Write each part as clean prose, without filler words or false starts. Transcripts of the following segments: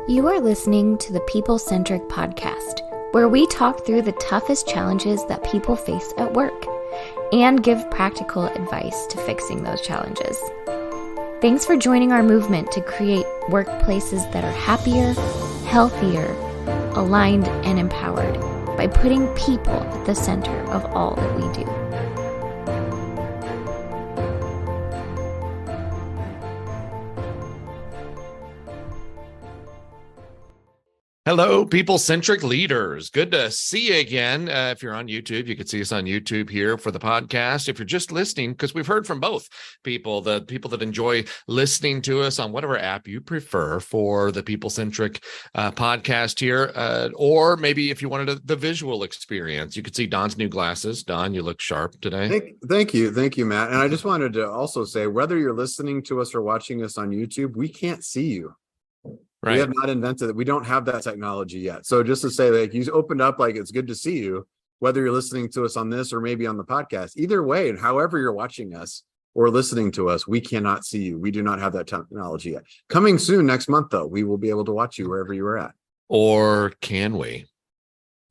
You are listening to the People Centric podcast, where we talk through the toughest challenges that people face at work and give practical advice to fixing those challenges. Thanks for joining our movement to create workplaces that are happier, healthier, aligned, and empowered by putting people at the center of all that we do. Hello, people-centric leaders. Good to see you again. If you're on YouTube, you can see us on YouTube here for the podcast. If you're just listening, because we've heard from both people, the people that enjoy listening to us on whatever app you prefer for the people-centric podcast here, or maybe if you wanted the visual experience, you could see Don's new glasses. Don, you look sharp today. Thank you, Matt. And I just wanted to also say, whether you're listening to us or watching us on YouTube, we can't see you. Right. We have not invented it. We don't have that technology yet. So just to say, like, you opened up, like, it's good to see you, whether you're listening to us on this or maybe on the podcast. Either way, and however you're watching us or listening to us, we cannot see you. We do not have that technology yet. Coming soon next month, though, we will be able to watch you wherever you are at. Or can we?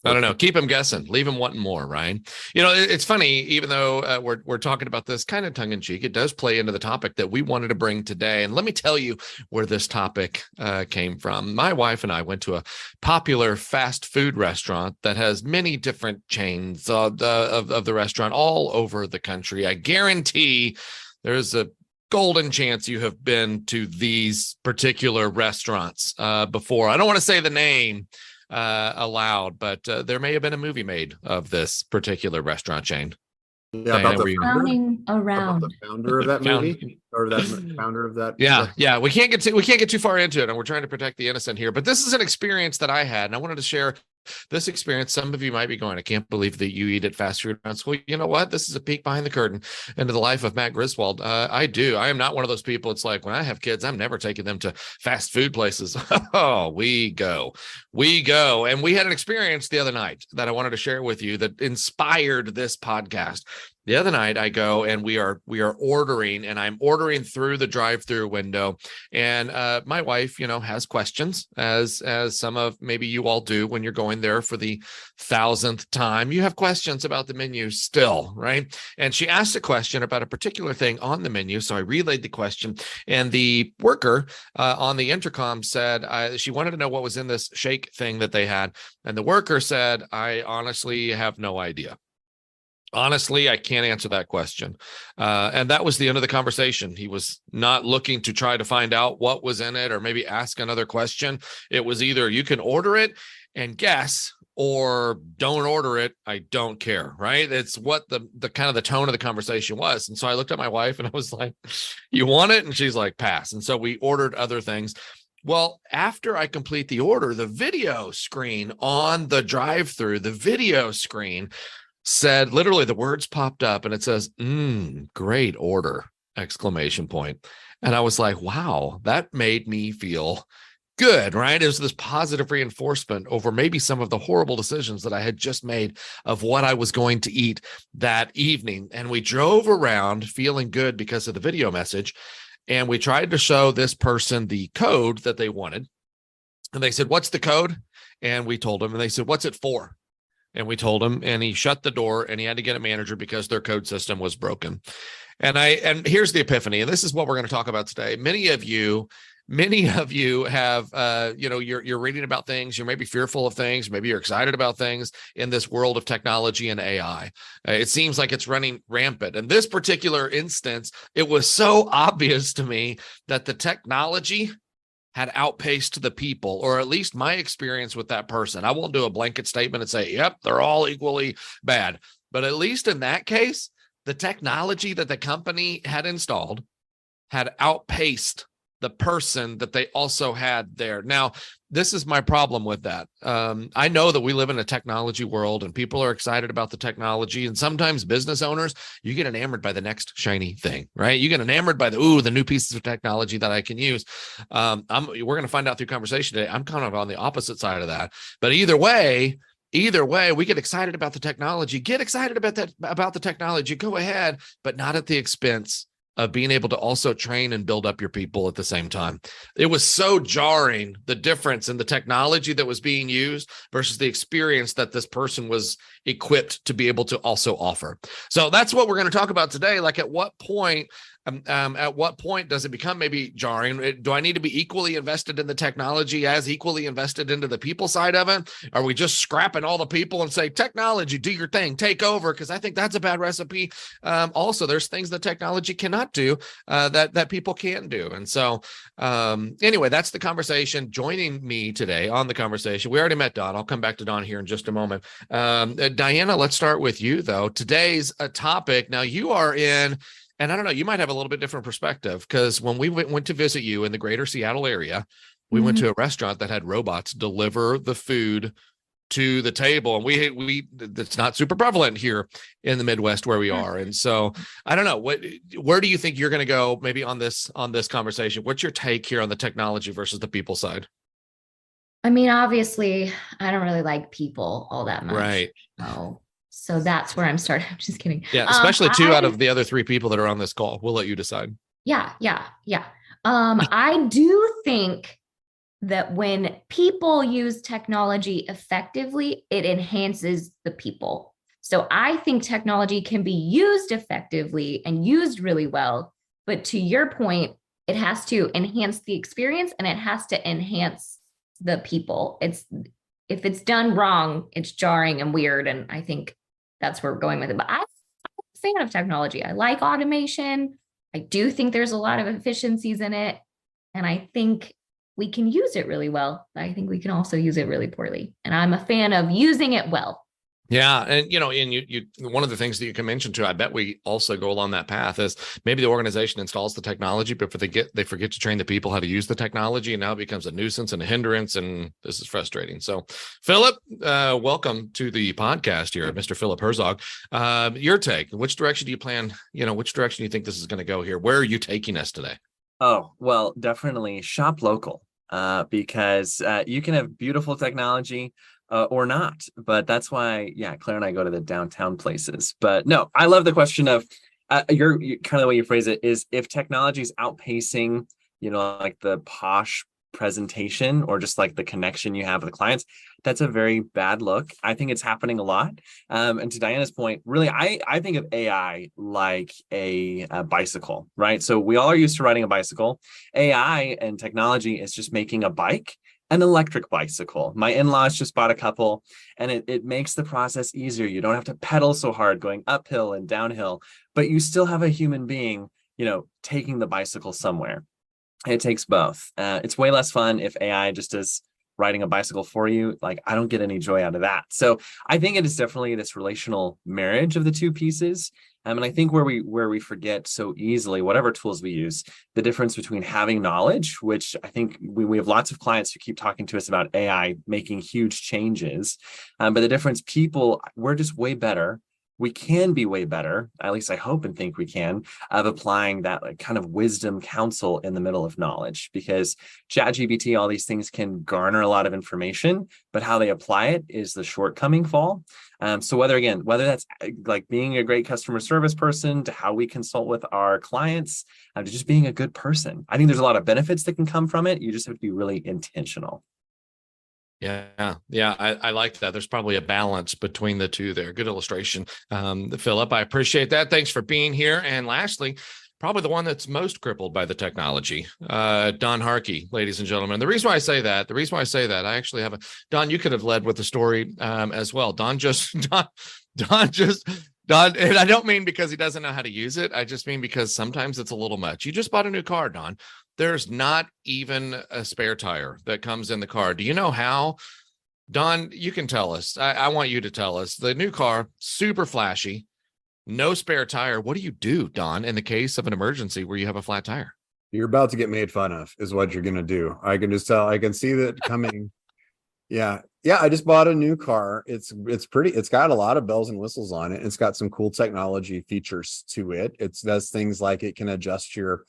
I don't know. Keep them guessing. Leave them wanting more, Ryan. You know, it's funny, even though we're talking about this kind of tongue in cheek, it does play into the topic that we wanted to bring today. And let me tell you where this topic came from. My wife and I went to a popular fast food restaurant that has many different chains of the restaurant all over the country. I guarantee there's a golden chance you have been to these particular restaurants before. I don't want to say the name aloud, but there may have been a movie made of this particular restaurant chain. Yeah, about the founder of that movie, or that founder of that. Yeah. We can't get too far into it, and we're trying to protect the innocent here. But this is an experience that I had, and I wanted to share this experience. Some of you might be going, I can't believe that you eat at fast food restaurants. Well, you know what? This is a peek behind the curtain into the life of Matt Griswold. I am not one of those people. It's like, when I have kids, I'm never taking them to fast food places. Oh, we go. And we had an experience the other night that I wanted to share with you that inspired this podcast. The other night I go and we are ordering, and I'm ordering through the drive-through window, and my wife, has questions, as some of maybe you all do when you're going there for the 1,000th time. You have questions about the menu still, right? And she asked a question about a particular thing on the menu, so I relayed the question, and the worker on the intercom said she wanted to know what was in this shake thing that they had, and the worker said, I honestly have no idea. Honestly, I can't answer that question. And that was the end of the conversation. He was not looking to try to find out what was in it or maybe ask another question. It was either you can order it and guess, or don't order it. I don't care, right? It's what the kind of the tone of the conversation was. And so I looked at my wife and I was like, you want it? And she's like, pass. And so we ordered other things. Well, after I complete the order, the video screen on the drive-through, said, literally the words popped up and it says, great order, ! And I was like, wow, that made me feel good, right? It was this positive reinforcement over maybe some of the horrible decisions that I had just made of what I was going to eat that evening. And we drove around feeling good because of the video message. And we tried to show this person the code that they wanted. And they said, what's the code? And we told them, and they said, what's it for? And we told him, and he shut the door, and he had to get a manager because their code system was broken. And here's the epiphany, and this is what we're going to talk about today. Many of you have, you're reading about things, you're maybe fearful of things, maybe you're excited about things in this world of technology and AI. It seems like it's running rampant. In this particular instance, it was so obvious to me that the technology had outpaced the people, or at least my experience with that person. I won't do a blanket statement and say, yep, they're all equally bad. But at least in that case, the technology that the company had installed had outpaced the person that they also had there. Now, this is my problem with that. I know that we live in a technology world and people are excited about the technology. And sometimes business owners, you get enamored by the next shiny thing, right? You get enamored by the new pieces of technology that I can use. We're going to find out through conversation today. I'm kind of on the opposite side of that. But either way, we get excited about the technology. Get excited about the technology. Go ahead, but not at the expense of being able to also train and build up your people at the same time. It was so jarring, the difference in the technology that was being used versus the experience that this person was equipped to be able to also offer. So that's what we're going to talk about today. Like, at what point does it become maybe jarring? Do I need to be equally invested in the technology as equally invested into the people side of it? Are we just scrapping all the people and say, technology, do your thing, take over? Because I think that's a bad recipe. Also, there's things that technology cannot do that people can do. And so anyway, that's the conversation. Joining me today on the conversation, we already met Don. I'll come back to Don here in just a moment. Diana, let's start with you, though. Today's topic, now you are in, and I don't know, you might have a little bit different perspective, because when we went to visit you in the greater Seattle area, we went to a restaurant that had robots deliver the food to the table. And we it's not super prevalent here in the Midwest where we are. And so I don't know, where do you think you're going to go maybe on this conversation? What's your take here on the technology versus the people side? I mean, obviously, I don't really like people all that much. Right. So that's where I'm starting. I'm just kidding. Yeah, especially two out of the other three people that are on this call. We'll let you decide. Yeah. I do think that when people use technology effectively, it enhances the people. So I think technology can be used effectively and used really well. But to your point, it has to enhance the experience and it has to enhance the people. If it's done wrong, it's jarring and weird. And I think that's where we're going with it. But I'm a fan of technology. I like automation. I do think there's a lot of efficiencies in it. And I think we can use it really well. I think we can also use it really poorly. And I'm a fan of using it well. Yeah. And, you one of the things that you can mention too, I bet we also go along that path, is maybe the organization installs the technology, but they forget to train the people how to use the technology. And now it becomes a nuisance and a hindrance. And this is frustrating. So Philip, welcome to the podcast here, Mr. Philip Herzog. Your take, which direction do you plan? Which direction do you think this is going to go here? Where are you taking us today? Oh, well, definitely shop local, because you can have beautiful technology or not. But that's why, Claire and I go to the downtown places. But no, I love the question of your kind of the way you phrase it is, if technology is outpacing, like the posh presentation or just like the connection you have with the clients, that's a very bad look. I think it's happening a lot. And to Diana's point, really, I think of AI like a bicycle, right? So we all are used to riding a bicycle. AI and technology is just making a bike an electric bicycle. My in-laws just bought a couple, and it makes the process easier. You don't have to pedal so hard going uphill and downhill, but you still have a human being, taking the bicycle somewhere. It takes both. It's way less fun if AI just is riding a bicycle for you. Like, I don't get any joy out of that. So I think it is definitely this relational marriage of the two pieces. And I think where we forget so easily, whatever tools we use, the difference between having knowledge, which I think we have lots of clients who keep talking to us about AI making huge changes. But the difference, people, we're just way better. We can be way better, at least I hope and think we can, of applying that kind of wisdom counsel in the middle of knowledge, because ChatGPT, all these things can garner a lot of information, but how they apply it is the shortcoming fall. So whether that's like being a great customer service person, to how we consult with our clients, to just being a good person, I think there's a lot of benefits that can come from it. You just have to be really intentional. Yeah. I like that. There's probably a balance between the two there. Good illustration. Philip, I appreciate that. Thanks for being here. And lastly, probably the one that's most crippled by the technology, Don Harkey, ladies and gentlemen. The reason why I say that, I actually have Don, you could have led with the story as well. Don, and I don't mean because he doesn't know how to use it. I just mean because sometimes it's a little much. You just bought a new car, Don. There's not even a spare tire that comes in the car. Do you know how? Don, you can tell us. I want you to tell us. The new car, super flashy, no spare tire. What do you do, Don, in the case of an emergency where you have a flat tire? You're about to get made fun of, is what you're going to do. I can just tell. I can see that coming. Yeah. I just bought a new car. It's pretty. It's got a lot of bells and whistles on it. It's got some cool technology features to it. It does things like it can adjust your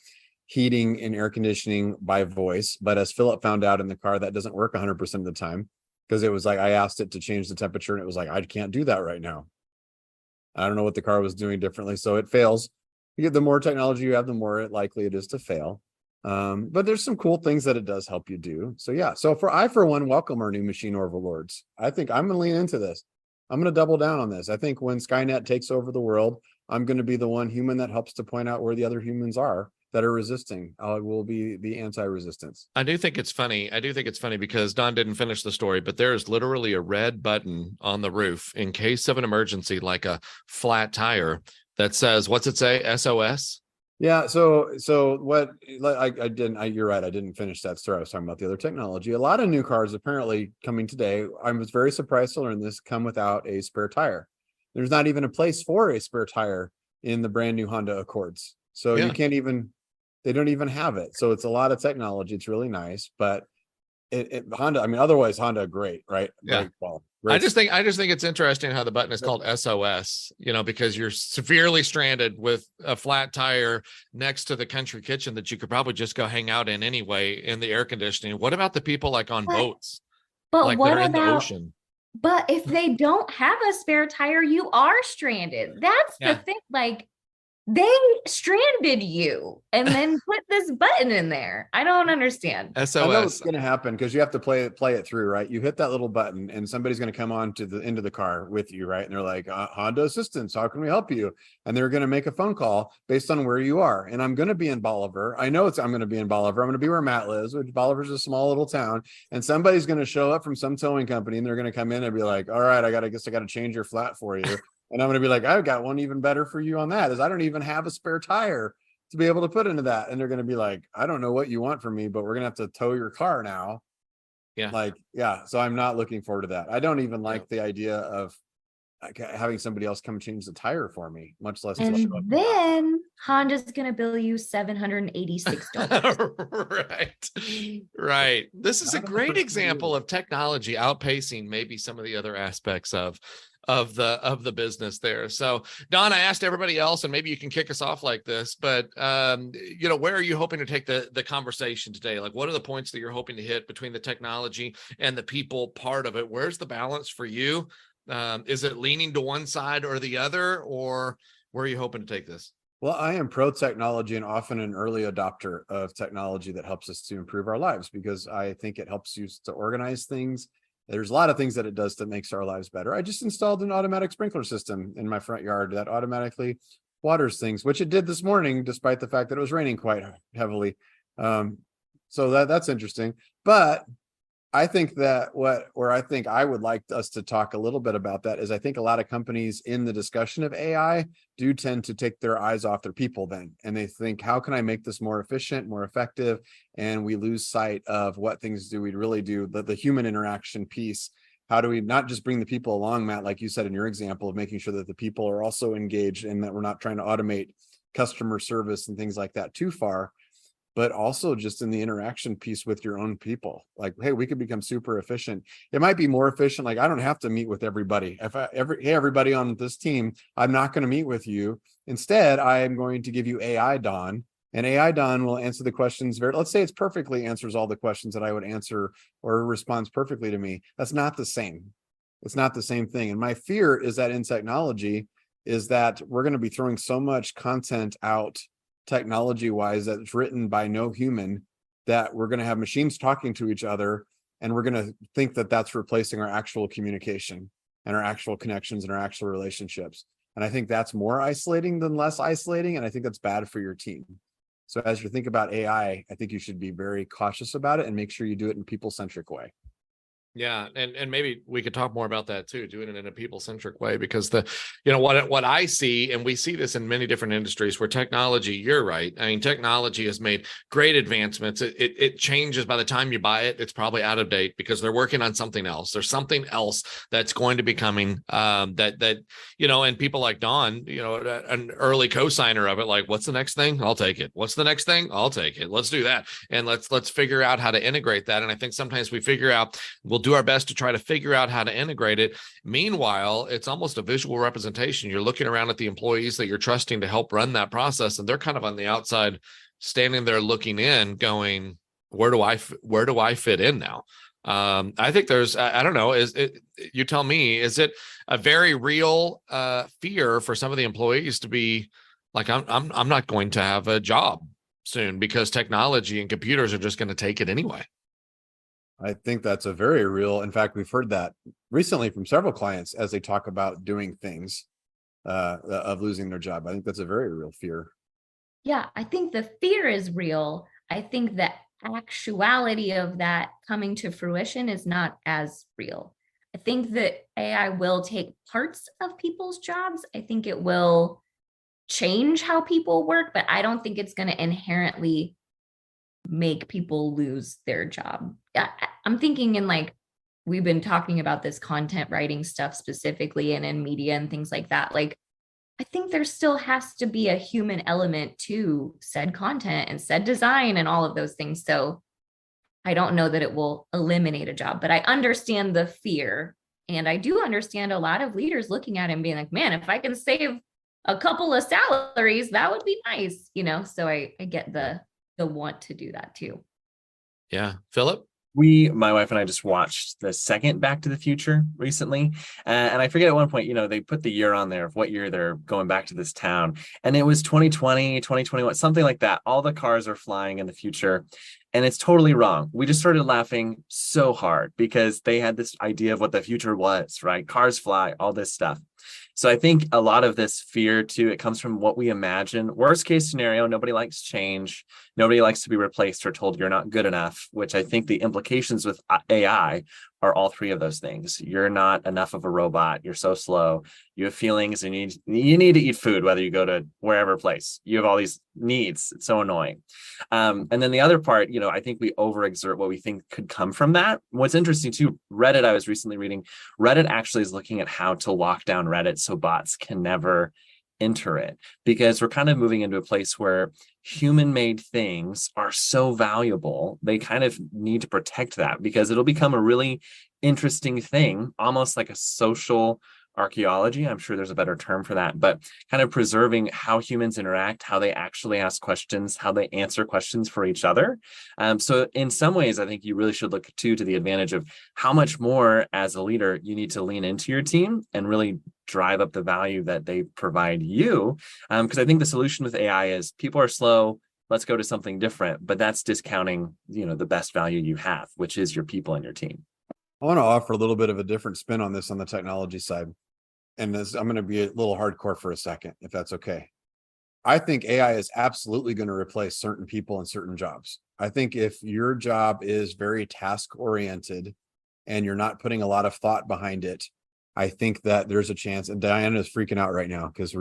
heating and air conditioning by voice. But as Philip found out in the car, that doesn't work 100% of the time, because it was like, I asked it to change the temperature and it was like, I can't do that right now. I don't know what the car was doing differently. So it fails. The more technology you have, the more likely it is to fail. But there's some cool things that it does help you do. So yeah. So for one, welcome our new machine overlords. I think I'm going to lean into this. I'm going to double down on this. I think when Skynet takes over the world, I'm going to be the one human that helps to point out where the other humans are that are resisting. I will be the anti-resistance. I do think it's funny. I do think it's funny because Don didn't finish the story, but there is literally a red button on the roof in case of an emergency, like a flat tire, that says, what's it say? SOS? Yeah. So what I didn't, you're right. I didn't finish that story. I was talking about the other technology. A lot of new cars apparently coming today. I was very surprised to learn this come without a spare tire. There's not even a place for a spare tire in the brand new Honda Accords. So Yeah. you can't even, they don't even have it. So it's a lot of technology. It's really nice, but Honda, I mean, otherwise Honda, great, right? Yeah. Great quality. I just think it's interesting how the button is called SOS, because you're severely stranded with a flat tire next to the country kitchen that you could probably just go hang out in anyway in the air conditioning. What about the people like on boats? But like what they're in the about ocean. But if they don't have a spare tire, you are stranded. That's Yeah. the thing. Like, they stranded you and then put this button in there. I don't understand. I know what's SOS. going to happen because you have to play it through, right? You hit that little button and somebody's going to come on to the end of the car with you, right? And they're like, Honda assistance, how can we help you? And they're going to make a phone call based on where you are. And I'm going to be in Bolivar. I'm going to be in Bolivar. I'm going to be where Matt lives, which Bolivar's a small little town. And somebody's going to show up from some towing company and they're going to come in and be like, all right, I guess I got to change your flat for you. And I'm going to be like, I've got one even better for you on that is I don't even have a spare tire to be able to put into that. And they're going to be like, I don't know what you want from me, but we're going to have to tow your car now. Yeah. Like, yeah. So I'm not looking forward to that. I don't even like the idea of having somebody else come change the tire for me, much less. And then Honda's going to bill you $786. Right. This is a great example of technology outpacing maybe some of the other aspects of the business there. So Don, I asked everybody else, and maybe you can kick us off like this, but where are you hoping to take the conversation today? Like, what are the points that you're hoping to hit between the technology and the people part of it? Where's the balance for you? Is it leaning to one side or the other, or where are you hoping to take this? Well, I am pro technology and often an early adopter of technology that helps us to improve our lives because I think it helps you to organize things. There's a lot of things that it does that makes our lives better. I just installed an automatic sprinkler system in my front yard that automatically waters things, which it did this morning, despite the fact that it was raining quite heavily. So that's interesting. But I think that I think I would like us to talk a little bit about that is I think a lot of companies in the discussion of AI do tend to take their eyes off their people then. And they think, how can I make this more efficient, more effective? And we lose sight of what things do we really do, the human interaction piece. How do we not just bring the people along, Matt, like you said in your example of making sure that the people are also engaged and that we're not trying to automate customer service and things like that too far, but also just in the interaction piece with your own people. Like, hey, we could become super efficient. It might be more efficient. Like, I don't have to meet with everybody. Hey, everybody on this team, I'm not going to meet with you. Instead, I am going to give you AI Don, and AI Don will answer the questions. Let's say it's perfectly answers all the questions that I would answer or responds perfectly to me. That's not the same. It's not the same thing. And my fear is that in technology is that we're going to be throwing so much content out technology wise that's written by no human that we're going to have machines talking to each other and we're going to think that that's replacing our actual communication and our actual connections and our actual relationships. And I think that's more isolating than less isolating, and I think that's bad for your team. So as you think about AI, I think you should be very cautious about it and make sure you do it in a people-centric way. Yeah, and maybe we could talk more about that too, doing it in a people-centric way, because what I see, and we see this in many different industries where technology, you're right. I mean, technology has made great advancements. It changes by the time you buy it. It's probably out of date because they're working on something else. There's something else that's going to be coming and people like Don, an early co-signer of it, like, what's the next thing? I'll take it. What's the next thing? I'll take it. Let's do that. And let's figure out how to integrate that. And I think sometimes we figure out, we'll do our best to try to figure out how to integrate it. Meanwhile, it's almost a visual representation. You're looking around at the employees that you're trusting to help run that process, and they're kind of on the outside, standing there looking in, going, where do I fit in now? I think there's, I don't know, you tell me, is it a very real fear for some of the employees to be Like I'm not going to have a job soon because technology and computers are just going to take it anyway. I think that's a very real. In fact, we've heard that recently from several clients as they talk about doing things of losing their job. I think that's a very real fear. Yeah, I think the fear is real. I think the actuality of that coming to fruition is not as real. I think that AI will take parts of people's jobs. I think it will change how people work, but I don't think it's going to inherently make people lose their job. I'm thinking in like, we've been talking about this content writing stuff specifically and in media and things like that. Like, I think there still has to be a human element to said content and said design and all of those things. So I don't know that it will eliminate a job, but I understand the fear. And I do understand a lot of leaders looking at it and being like, man, if I can save a couple of salaries, that would be nice, you know? So I get the want to do that too. Yeah. Philip? My wife and I just watched the second Back to the Future recently. And I forget at one point, they put the year on there of what year they're going back to this town. And it was 2020, 2021, something like that. All the cars are flying in the future. And it's totally wrong. We just started laughing so hard because they had this idea of what the future was, right? Cars fly, all this stuff. So I think a lot of this fear too, it comes from what we imagine. Worst case scenario, nobody likes change. Nobody likes to be replaced or told you're not good enough, which I think the implications with AI are all three of those things. You're not enough of a robot. You're so slow. You have feelings and you need to eat food, whether you go to wherever place. You have all these needs. It's so annoying. And then the other part, I think we overexert what we think could come from that. What's interesting too, Reddit, I was recently reading, Reddit actually is looking at how to lock down Reddit so bots can never enter it, because we're kind of moving into a place where human-made things are so valuable, they kind of need to protect that, because it'll become a really interesting thing, almost like a social archaeology. I'm sure there's a better term for that, but kind of preserving how humans interact, how they actually ask questions, how they answer questions for each other. So in some ways, I think you really should look to the advantage of how much more as a leader you need to lean into your team and really drive up the value that they provide you. Because I think the solution with AI is people are slow, let's go to something different, but that's discounting, the best value you have, which is your people and your team. I want to offer a little bit of a different spin on this on the technology side. And this, I'm going to be a little hardcore for a second, if that's okay. I think AI is absolutely going to replace certain people in certain jobs. I think if your job is very task oriented and you're not putting a lot of thought behind it, I think that there's a chance. And Diana is freaking out right now because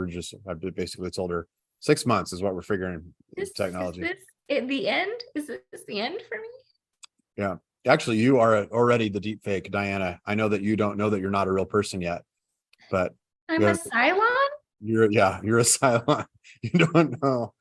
I've basically told her 6 months is what we're figuring technology. Is this at the end? Is this the end for me? Yeah. Actually, you are already the deep fake, Diana. I know that you don't know that you're not a real person yet, but I'm a Cylon? You're a Cylon. You don't know.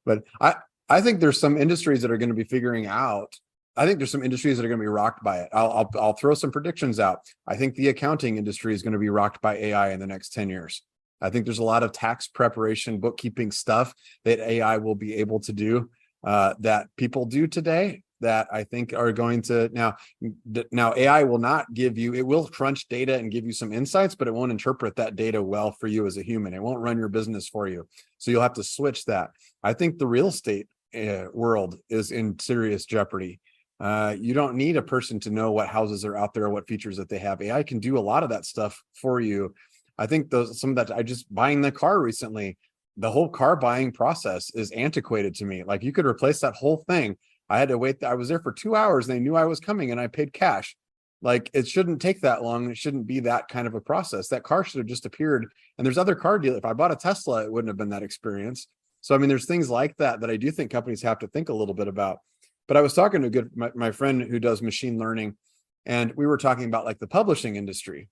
But I think there's some industries that are going to be figuring out. I think there's some industries that are going to be rocked by it. I'll throw some predictions out. I think the accounting industry is going to be rocked by AI in the next 10 years. I think there's a lot of tax preparation, bookkeeping stuff that AI will be able to do that people do today, that I think are going to now AI will not give you, it will crunch data and give you some insights, but it won't interpret that data well for you as a human. It won't run your business for you. So you'll have to switch that. I think the real estate world is in serious jeopardy. You don't need a person to know what houses are out there or what features that they have. AI can do a lot of that stuff for you. I think some of that, I just buying the car recently, the whole car buying process is antiquated to me. Like you could replace that whole thing. I had to wait. I was there for 2 hours and they knew I was coming and I paid cash. Like it shouldn't take that long. It shouldn't be that kind of a process. That car should have just appeared. And there's other car dealers. If I bought a Tesla, it wouldn't have been that experience. So, I mean, there's things like that I do think companies have to think a little bit about. But I was talking to my friend who does machine learning, and we were talking about like the publishing industry.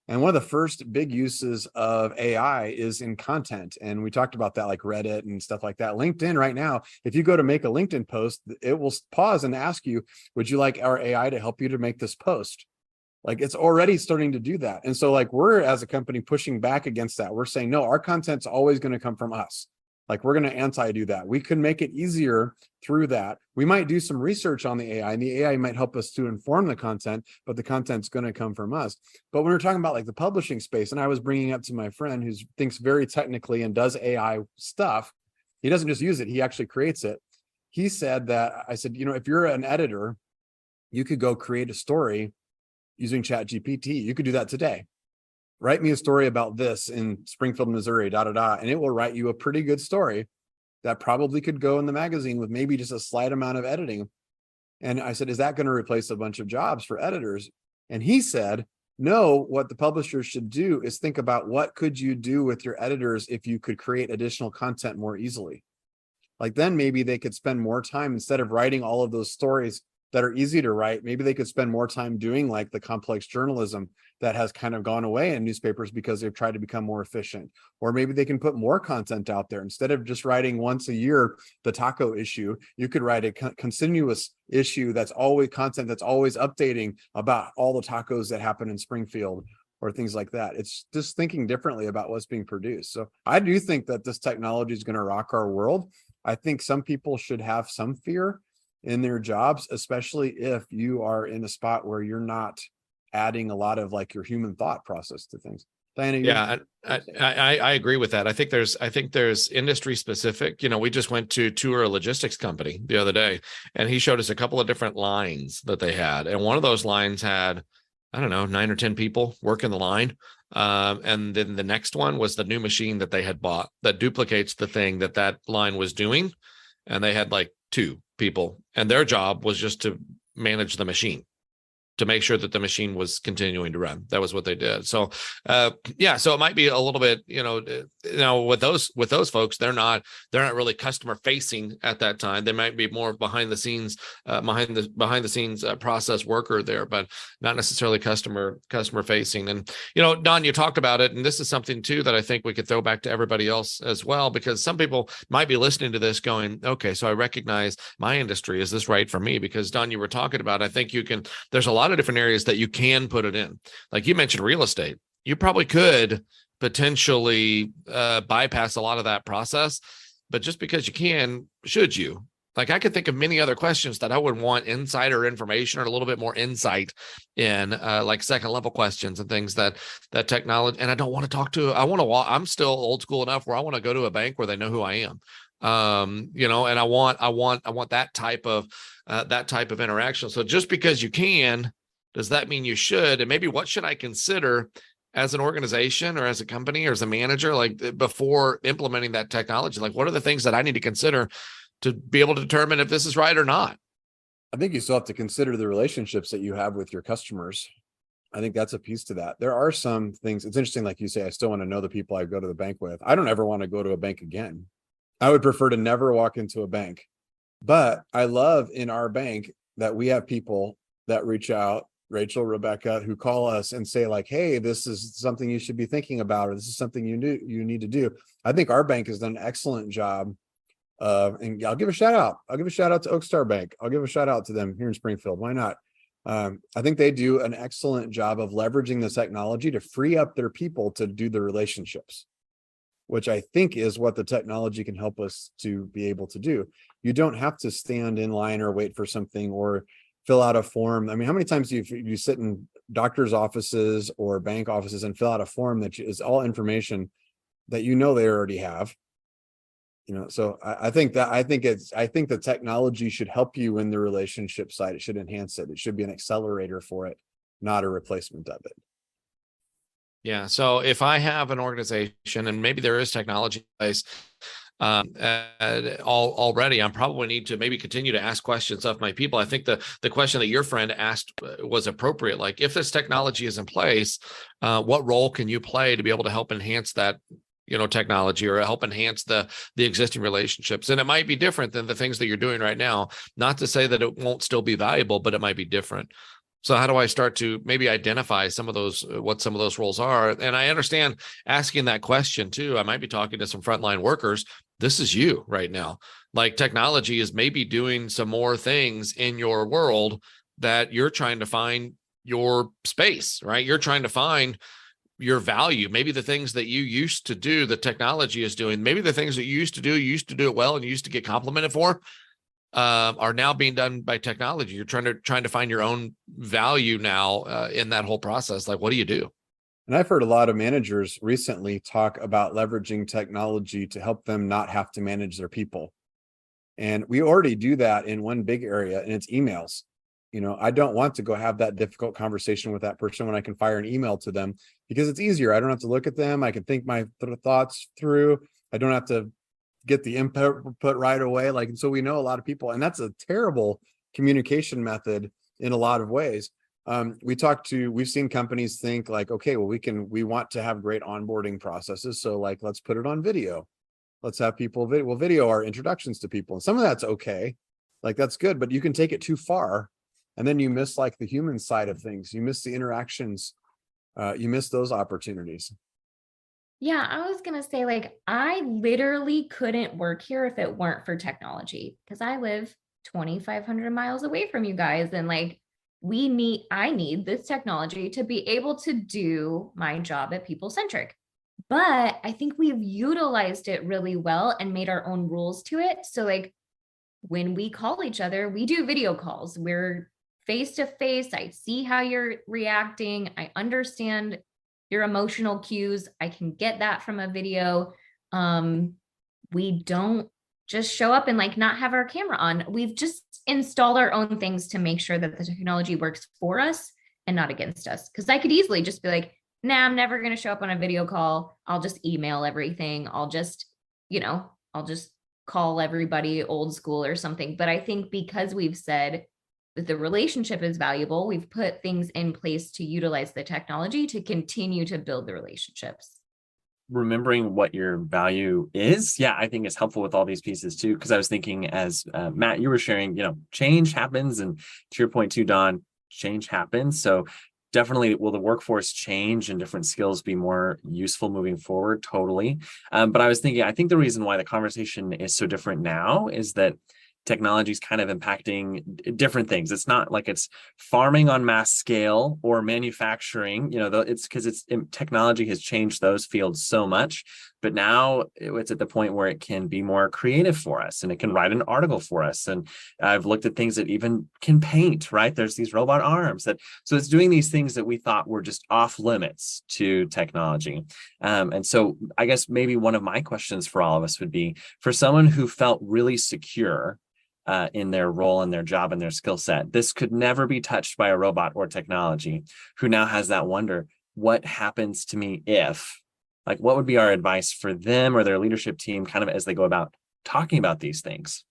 And one of the first big uses of AI is in content. And we talked about that, like Reddit and stuff like that. LinkedIn right now, if you go to make a LinkedIn post, it will pause and ask you, would you like our AI to help you to make this post? Like it's already starting to do that. And so like we're as a company pushing back against that. We're saying, no, our content's always going to come from us. Like, we're going to anti-do that. We could make it easier through that. We might do some research on the AI, and the AI might help us to inform the content, but the content's going to come from us. But when we're talking about like the publishing space, and I was bringing up to my friend who thinks very technically and does AI stuff, he doesn't just use it, he actually creates it. He said that, I said, if you're an editor, you could go create a story using ChatGPT. You could do that today. Write me a story about this in Springfield, Missouri, and it will write you a pretty good story that probably could go in the magazine with maybe just a slight amount of editing. And I said, is that going to replace a bunch of jobs for editors? And he said, no, what the publishers should do is think about what could you do with your editors if you could create additional content more easily. Like, then maybe they could spend more time, instead of writing all of those stories that are easy to write, maybe they could spend more time doing like the complex journalism that has kind of gone away in newspapers because they've tried to become more efficient. Or maybe they can put more content out there. Instead of just writing once a year the taco issue, you could write a continuous issue that's always content that's always updating about all the tacos that happen in Springfield, or things like that. It's just thinking differently about what's being produced. So I do think that this technology is going to rock our world. I think some people should have some fear in their jobs, especially if you are in a spot where you're not adding a lot of like your human thought process to things. Diana, yeah, I agree with that. I think there's industry specific. We just went to tour a logistics company the other day, and he showed us a couple of different lines that they had, and one of those lines had, I don't know, 9 or 10 people working the line. And then the next one was the new machine that they had bought that duplicates the thing that line was doing. And they had like 2 people, and their job was just to manage the machine, to make sure that the machine was continuing to run. That was what they did. So, so it might be a little bit, with those folks, they're not really customer facing at that time. They might be more behind the scenes process worker there, but not necessarily customer facing. And, Don, you talked about it, and this is something too that I think we could throw back to everybody else as well, because some people might be listening to this going, okay, so I recognize my industry. Is this right for me? Because Don, you were talking about, I think there's a lot of different areas that you can put it in. Like you mentioned real estate. You probably could potentially bypass a lot of that process, but just because you can, should you? Like, I could think of many other questions that I would want insider information or a little bit more insight in, like second level questions and things that technology. And I don't want to talk to, I'm still old school enough where I want to go to a bank where they know who I am. And I want that type of interaction. So just because you can, does that mean you should? And maybe what should I consider as an organization or as a company or as a manager, like before implementing that technology? Like, what are the things that I need to consider to be able to determine if this is right or not? I think you still have to consider the relationships that you have with your customers. I think that's a piece to that. There are some things, it's interesting, like you say, I still want to know the people I go to the bank with. I don't ever want to go to a bank again. I would prefer to never walk into a bank. But I love in our bank that we have people that reach out, Rachel, Rebecca, who call us and say like, hey, this is something you should be thinking about, or this is something you need to do. I think our bank has done an excellent job. And I'll give a shout out. I'll give a shout out to Oak Star Bank. I'll give a shout out to them here in Springfield. Why not? I think they do an excellent job of leveraging the technology to free up their people to do the relationships, which I think is what the technology can help us to be able to do. You don't have to stand in line or wait for something or fill out a form. I mean, how many times do you sit in doctor's offices or bank offices and fill out a form that is all information that they already have? So I think the technology should help you in the relationship side. It should enhance it. It should be an accelerator for it, not a replacement of it. Yeah. So if I have an organization and maybe there is technology in place already, I probably need to maybe continue to ask questions of my people. I think the question that your friend asked was appropriate. Like, if this technology is in place, what role can you play to be able to help enhance that technology, or help enhance the existing relationships? And it might be different than the things that you're doing right now. Not to say that it won't still be valuable, but it might be different. So how do I start to maybe identify what some of those roles are? And I understand asking that question too. I might be talking to some frontline workers. This is you right now. Like, technology is maybe doing some more things in your world that you're trying to find your space, right? You're trying to find your value. Maybe the things that you used to do, the technology is doing, maybe the things that you used to do it well and you used to get complimented for, are now being done by technology. You're trying to find your own value now in that whole process. Like, what do you do? And I've heard a lot of managers recently talk about leveraging technology to help them not have to manage their people. And we already do that in one big area, and it's emails. I don't want to go have that difficult conversation with that person when I can fire an email to them, because it's easier. I don't have to look at them. I can think my thoughts through. I don't have to get the input right away. So we know a lot of people, and that's a terrible communication method in a lot of ways. We've seen companies think like, okay, well, we want to have great onboarding processes. So let's put it on video. Let's have people video our introductions to people. And some of that's okay. That's good, but you can take it too far. And then you miss the human side of things. You miss the interactions. You miss those opportunities. Yeah, I was going to say, I literally couldn't work here if it weren't for technology, because I live 2,500 miles away from you guys. And I need this technology to be able to do my job at People Centric. But I think we've utilized it really well and made our own rules to it. So when we call each other, we do video calls. We're face to face. I see how you're reacting. I understand your emotional cues. I can get that from a video. We don't just show up and not have our camera on. We've just installed our own things to make sure that the technology works for us and not against us. Because I could easily just be like, nah, I'm never going to show up on a video call. I'll just email everything. I'll just call everybody old school or something. But I think because we've said that the relationship is valuable, we've put things in place to utilize the technology to continue to build the relationships. Remembering what your value is, I think is helpful with all these pieces too. Because I was thinking, as Matt, you were sharing, change happens, and to your point too, Don, change happens. So definitely, will the workforce change and different skills be more useful moving forward? Totally. But I was thinking, I think the reason why the conversation is so different now is that technology is kind of impacting different things. It's not like it's farming on mass scale or manufacturing, it's because technology has changed those fields so much, but now it's at the point where it can be more creative for us, and it can write an article for us. And I've looked at things that even can paint, right? There's these robot arms so it's doing these things that we thought were just off limits to technology. And so I guess maybe one of my questions for all of us would be, for someone who felt really secure in their role and their job and their skill set, this could never be touched by a robot or technology, who now has that wonder, what happens to me if, what would be our advice for them or their leadership team kind of as they go about talking about these things?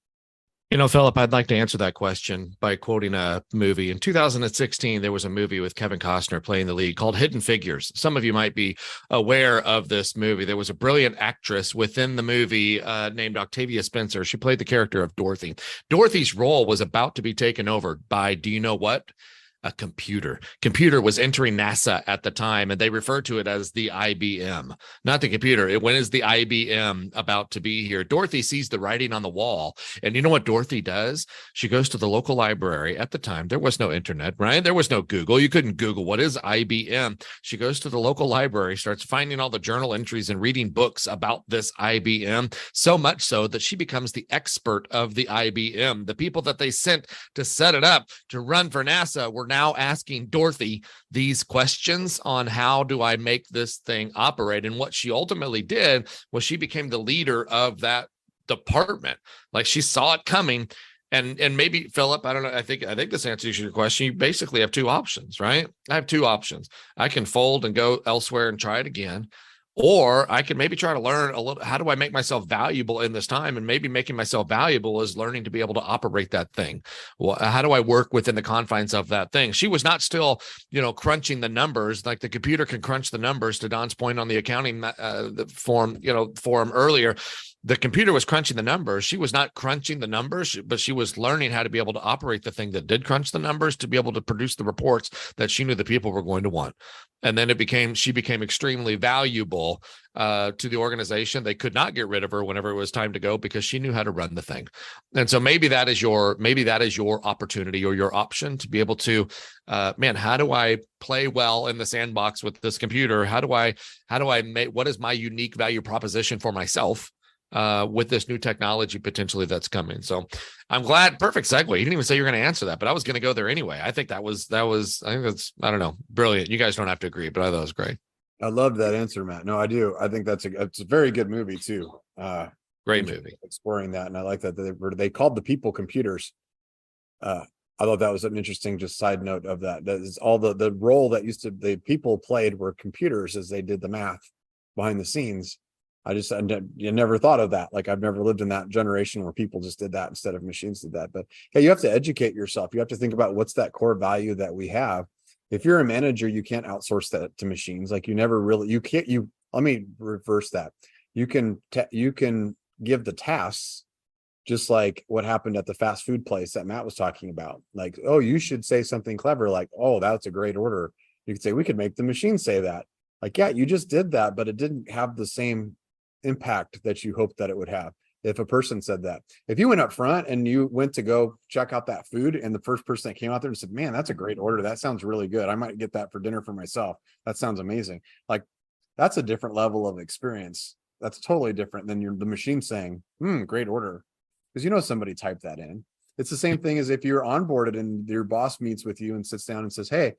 Philip, I'd like to answer that question by quoting a movie. In 2016, there was a movie with Kevin Costner playing the lead called Hidden Figures. Some of you might be aware of this movie. There was a brilliant actress within the movie named Octavia Spencer. She played the character of Dorothy. Dorothy's role was about to be taken over by, do you know what? A computer. Computer was entering NASA at the time, and they referred to it as the IBM, not the computer. When is the IBM about to be here? Dorothy sees the writing on the wall, and you know what Dorothy does? She goes to the local library. At the time, there was no internet, right? There was no Google. You couldn't Google what is IBM. She goes to the local library, starts finding all the journal entries and reading books about this IBM, so much so that she becomes the expert of the IBM. The people that they sent to set it up to run for NASA were now asking Dorothy these questions on how do I make this thing operate. And what she ultimately did was she became the leader of that department. She saw it coming. And maybe, Philip, I don't know. I think this answers your question. You basically have two options, right? I have two options. I can fold and go elsewhere and try it again. Or I could maybe try to learn a little, how do I make myself valuable in this time? And maybe making myself valuable is learning to be able to operate that thing. Well, how do I work within the confines of that thing? She was not still, crunching the numbers like the computer can crunch the numbers, to Don's point on the accounting forum earlier. the computer was crunching the numbers. She was not crunching the numbers, but she was learning how to be able to operate the thing that did crunch the numbers to be able to produce the reports that she knew the people were going to want. And then she became extremely valuable to the organization. They could not get rid of her whenever it was time to go because she knew how to run the thing. And so maybe that is your opportunity or your option to be able to, how do I play well in the sandbox with this computer? How do I make, what is my unique value proposition for myself with this new technology potentially that's coming? So I'm glad. Perfect segue. You didn't even say you're going to answer that, but I was going to go there anyway. I think I think that's, I don't know, brilliant. You guys don't have to agree, but I thought it was great. I love that answer, Matt. No, I do. I think it's a very good movie too. Great movie. Exploring that. And I like that they called the people computers. I thought that was an interesting just side note of that. That is all the role that the people played were computers as they did the math behind the scenes. I never thought of that. Like, I've never lived in that generation where people just did that instead of machines did that. But hey, you have to educate yourself. You have to think about what's that core value that we have. If you're a manager, you can't outsource that to machines. Like, let me reverse that. You can give the tasks, just like what happened at the fast food place that Matt was talking about. Like, oh, you should say something clever, like, oh, that's a great order. You could say, we could make the machine say that. Like, yeah, you just did that, but it didn't have the same impact that you hoped that it would have if a person said that. If you went up front and you went to go check out that food and the first person that came out there and said, man, that's a great order, that sounds really good, I might get that for dinner for myself, that sounds amazing, like, that's a different level of experience. That's totally different than the machine saying, great order, because somebody typed that in. It's the same thing as if you're onboarded and your boss meets with you and sits down and says, hey,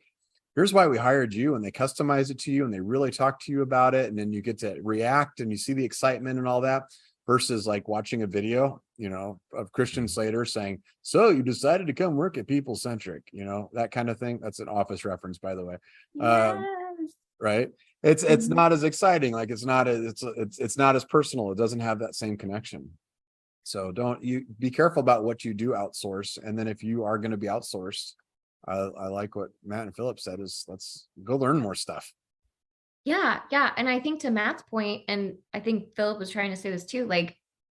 here's why we hired you, and they customize it to you and they really talk to you about it, and then you get to react and you see the excitement and all that, versus like watching a video of Christian Slater saying, so you decided to come work at People Centric, that kind of thing. That's an Office reference, by the way. Yes. Right, it's not as exciting. Like, it's not as personal. It doesn't have that same connection. So you be careful about what you do outsource. And then if you are going to be outsourced, I like what Matt and Philip said, is let's go learn more stuff. Yeah. And I think to Matt's point, and I think Philip was trying to say this too, like,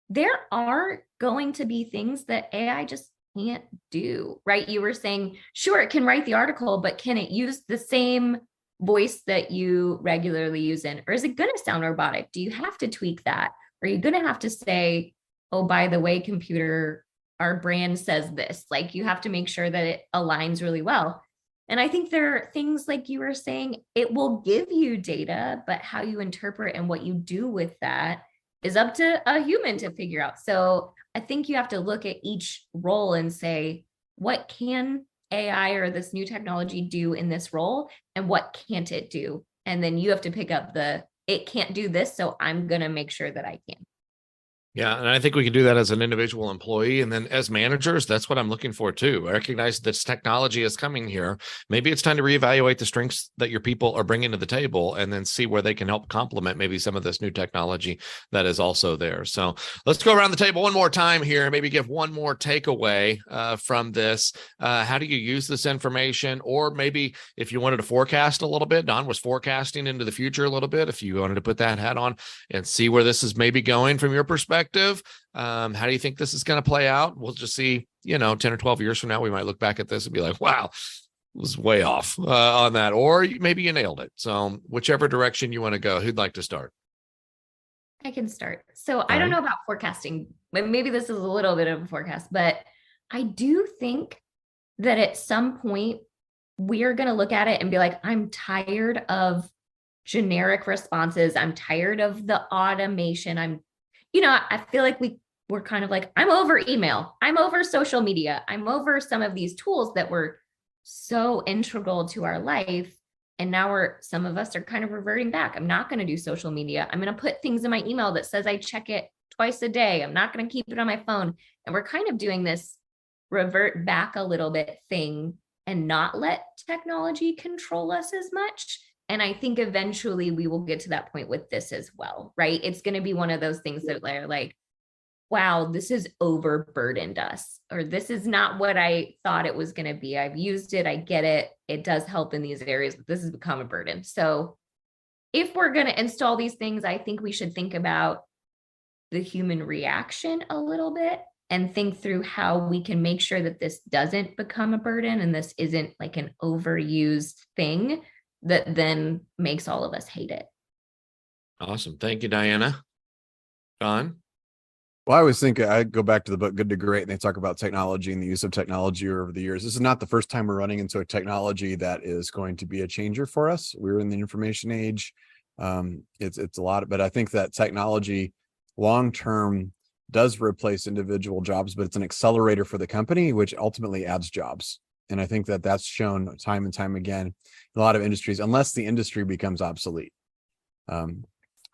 there are going to be things that AI just can't do, right? You were saying, sure, it can write the article, but can it use the same voice that you regularly use in? Or is it going to sound robotic? Do you have to tweak that? Or are you going to have to say, oh, by the way, computer, our brand says this? Like, you have to make sure that it aligns really well. And I think there are things like you were saying, it will give you data, but how you interpret and what you do with that is up to a human to figure out. So I think you have to look at each role and say, what can AI or this new technology do in this role, and what can't it do? And then you have to pick up it can't do this, so I'm going to make sure that I can. Yeah. And I think we can do that as an individual employee. And then as managers, that's what I'm looking for too. I recognize this technology is coming here. Maybe it's time to reevaluate the strengths that your people are bringing to the table and then see where they can help complement maybe some of this new technology that is also there. So let's go around the table one more time here, maybe give one more takeaway from this. How do you use this information? Or maybe if you wanted to forecast a little bit, Don was forecasting into the future a little bit. If you wanted to put that hat on and see where this is maybe going from your perspective, how do you think this is going to play out? We'll just see, 10 or 12 years from now, we might look back at this and be like, wow, it was way off on that. Or maybe you nailed it. So whichever direction you want to go, who'd like to start? I can start. So I don't know about forecasting, but maybe this is a little bit of a forecast, but I do think that at some point we're going to look at it and be like, I'm tired of generic responses. I'm tired of the automation. I feel like we're kind of like, I'm over email. I'm over social media. I'm over some of these tools that were so integral to our life. And now some of us are kind of reverting back. I'm not going to do social media. I'm going to put things in my email that says I check it twice a day. I'm not going to keep it on my phone. And we're kind of doing this revert back a little bit thing and not let technology control us as much. And I think eventually we will get to that point with this as well, right? It's going to be one of those things that are like, wow, this has overburdened us, or this is not what I thought it was going to be. I've used it. I get it. It does help in these areas, but this has become a burden. So if we're going to install these things, I think we should think about, the human reaction a little bit and think through how we can make sure that this doesn't become a burden and this isn't like an overused thing that then makes all of us hate it. Awesome. Thank you, Diana. Don? Well, I always think I go back to the book Good to Great, and they talk about technology and the use of technology over the years. This is not the first time we're running into a technology that is going to be a changer for us. We're in the information age. It's a lot, but I think that technology long-term does replace individual jobs, but it's an accelerator for the company, which ultimately adds jobs. And I think that that's shown time and time again in a lot of industries, unless the industry becomes obsolete.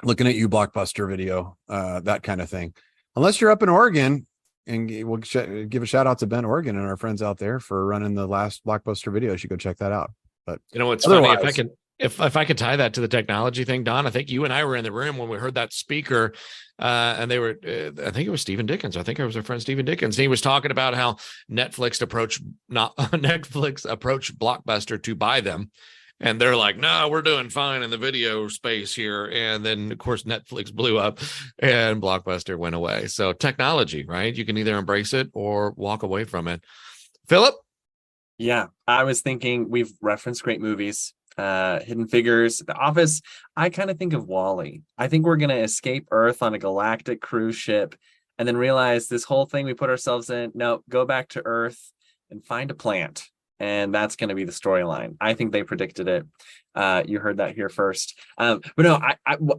Looking at you, Blockbuster Video, that kind of thing. Unless you're up in Oregon, and we'll give a shout out to Ben Oregon and our friends out there for running the last Blockbuster Video. You should go check that out. But you know what's funny? If I could tie that to the technology thing, Don, I think you and I were in the room when we heard that speaker, and they were, I think it was Stephen Dickens. I think it was our friend Stephen Dickens. And he was talking about how Netflix approached Blockbuster to buy them. And they're like, no, we're doing fine in the video space here. And then, of course, Netflix blew up and Blockbuster went away. So technology, right? You can either embrace it or walk away from it. Philip? Yeah, I was thinking we've referenced great movies, Hidden Figures, The Office. I kind of think of WALL-E. I think we're going to escape Earth on a galactic cruise ship and then realize this whole thing we put ourselves in. No, go back to Earth and find a plant. And that's going to be the storyline. I think they predicted it. You heard that here first. But no,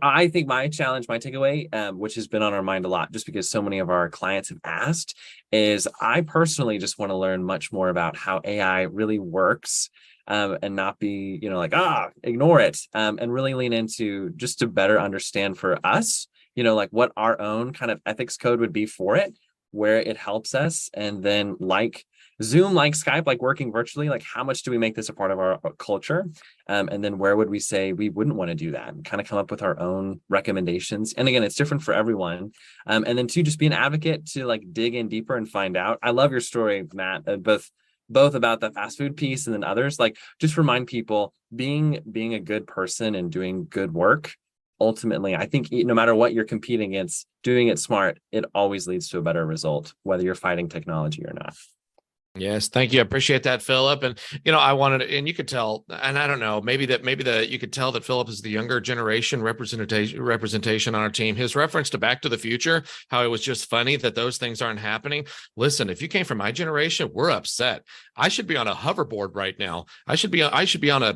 I think my challenge, my takeaway, which has been on our mind a lot, just because so many of our clients have asked, is I personally just want to learn much more about how AI really works, and not be, like, ignore it, and really lean into just to better understand for us, like what our own kind of ethics code would be for it, where it helps us, and then like Zoom, like Skype, like working virtually, like how much do we make this a part of our culture? And then where would we say we wouldn't want to do that, and kind of come up with our own recommendations. And again, it's different for everyone. And then two, just be an advocate to like dig in deeper and find out. I love your story, Matt, both about the fast food piece and then others. Like, just remind people being a good person and doing good work. Ultimately, I think no matter what you're competing against, doing it smart, it always leads to a better result, whether you're fighting technology or not. Yes, thank you. I appreciate that, Philip. And I wanted, and you could tell, and I don't know, maybe you could tell that Philip is the younger generation representation on our team. His reference to Back to the Future, how it was just funny that those things aren't happening. Listen, if you came from my generation, we're upset. I should be on a hoverboard right now. I should be on a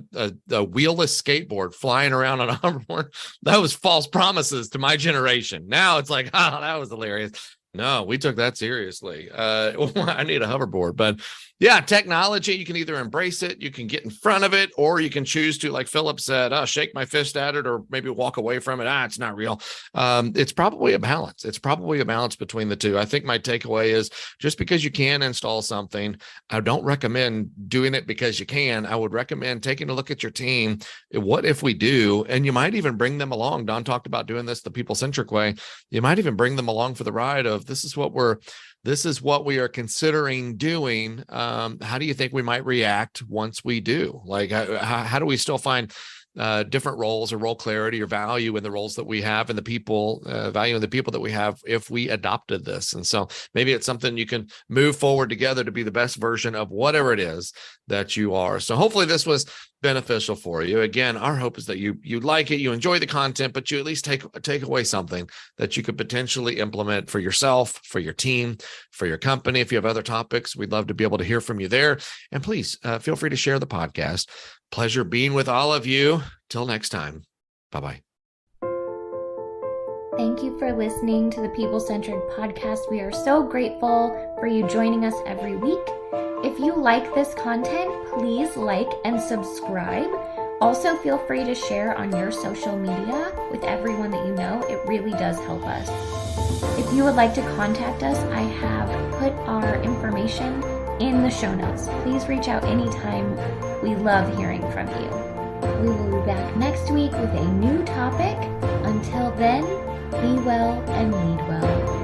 wheelless skateboard flying around on a hoverboard. That was false promises to my generation. Now it's like, that was hilarious. No, we took that seriously. I need a hoverboard, but yeah, technology, you can either embrace it, you can get in front of it, or you can choose to, like Philip said, shake my fist at it, or maybe walk away from it. It's not real. It's probably a balance. It's probably a balance between the two. I think my takeaway is just because you can install something, I don't recommend doing it because you can. I would recommend taking a look at your team. What if we do? And you might even bring them along. Don talked about doing this the People Centric way. You might even bring them along for the ride of this is what we are considering doing. How do you think we might react once we do? Like, how do we still find different roles or role clarity or value in the roles that we have and the people, value in the people that we have if we adopted this? And so maybe it's something you can move forward together to be the best version of whatever it is that you are. So hopefully this was beneficial for you. Again, our hope is that you like it, you enjoy the content, but you at least take away something that you could potentially implement for yourself, for your team, for your company. If you have other topics, we'd love to be able to hear from you there. And please feel free to share the podcast. Pleasure being with all of you. Till next time. Bye-bye. Thank you for listening to the People Centric podcast. We are so grateful for you joining us every week. If you like this content, please like and subscribe. Also, feel free to share on your social media with everyone that you know. It really does help us. If you would like to contact us, I have put our information in the show notes. Please reach out anytime. We love hearing from you. We will be back next week with a new topic. Until then, be well and lead well.